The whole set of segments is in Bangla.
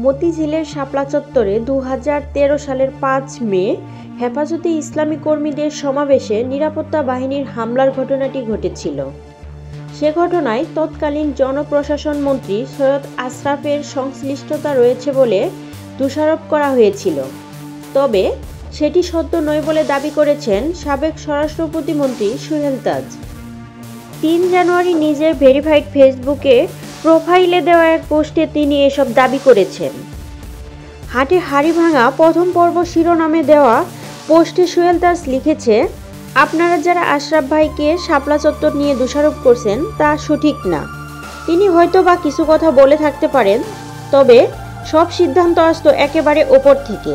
মতিঝিলের শাপলা চত্বরে ২০১৩ সালের ৫ মে হেফাজতে ইসলামী কর্মীদের সমাবেশে নিরাপত্তা বাহিনীর হামলার ঘটনাটি ঘটেছিল। সে ঘটনায় তৎকালীন জনপ্রশাসন মন্ত্রী সৈয়দ আশরাফের সংশ্লিষ্টতা রয়েছে বলে দোষারোপ করা হয়েছিল। তবে সেটি সত্য নয় বলে দাবি করেছেন সাবেক স্বরাষ্ট্র প্রতিমন্ত্রী সুহেল তাজ। ৩ জানুয়ারি নিজের ভেরিফাইড ফেসবুকে প্রোফাইলে দেওয়া এক পোস্টে তিনি এসব দাবি করেছেন। হাটে হাড়ি ভাঙা প্রথম পর্ব শিরোনামে দেওয়া পোস্টে সুহেল তাজ লিখেছে, আপনারা যারা আশরাফ ভাইকে শাপলা চত্বর নিয়ে দোষারোপ করছেন তা সঠিক না। তিনি হয়তো বা কিছু কথা বলে থাকতে পারেন, তবে সব সিদ্ধান্ত আসতো একেবারে ওপর থেকে।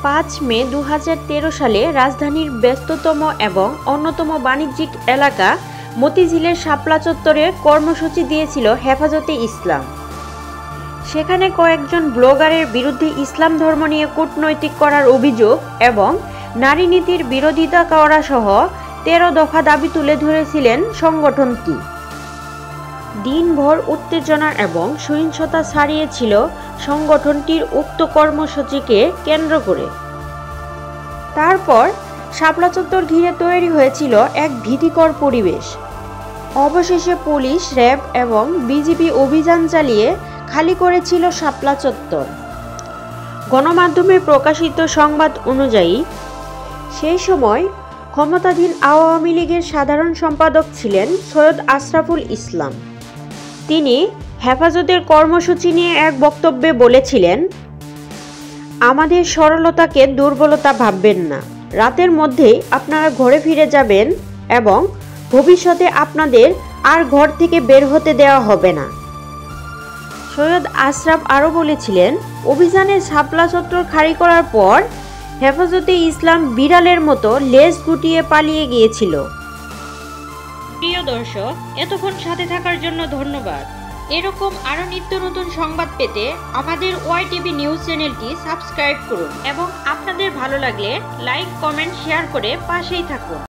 ৫ মে ২০১৩ সালে রাজধানীর ব্যস্ততম এবং অন্যতম বাণিজ্যিক এলাকা মতিঝিলের শাপলা চত্বরে কর্মসূচি দিয়েছিল হেফাজতে ইসলাম। সেখানে কয়েকজন ব্লগারের বিরুদ্ধে ইসলাম ধর্ম নিয়ে কূটনৈতিক করার অভিযোগ এবং নারী নীতির বিরোধিতা করা সহ ১৩ দফা দাবি তুলে ধরেছিলেন সংগঠনটি। দিনভর উত্তেজনা এবং সহিংসতা ছড়িয়েছিল সংগঠনটির উক্ত কর্মসূচিকে কেন্দ্র করে। তারপর শাপলা চত্বর ঘিরে তৈরি হয়েছিল এক ভীতিকর পরিবেশ। অবশেষে পুলিশ, র্যাব এবং বিজিবি অভিযান চালিয়ে খালি করেছিল শাপলা চত্বর। গণমাধ্যমে প্রকাশিত সংবাদ অনুযায়ী সেই সময় ক্ষমতাধীন আওয়ামী লীগের সাধারণ সম্পাদক ছিলেন সৈয়দ আশরাফুল ইসলাম। তিনি হেফাজতের কর্মসূচি নিয়ে এক বক্তব্যে বলেছিলেন, আমাদের সরলতাকে দুর্বলতা ভাববেন না। রাতের মধ্যেই আপনারা ঘরে ফিরে যাবেন এবং ভবিষ্যতে আপনাদের আর ঘর থেকে বের হতে দেওয়া হবে না। সৈয়দ আশরাফ আরও বলেছিলেন, অভিযানে শাপলা চত্বর খালি করার পর হেফাজতে ইসলাম বিড়ালের মতো লেজ গুটিয়ে পালিয়ে গিয়েছিল। প্রিয় দর্শক, এতক্ষণ সাথে থাকার জন্য ধন্যবাদ। এরকম আরও নিত্য নতুন সংবাদ পেতে আমাদের ওয়াইটিভি নিউজ চ্যানেলটি সাবস্ক্রাইব করুন এবং আপনাদের ভালো লাগলে লাইক, কমেন্ট, শেয়ার করে পাশেই থাকুন।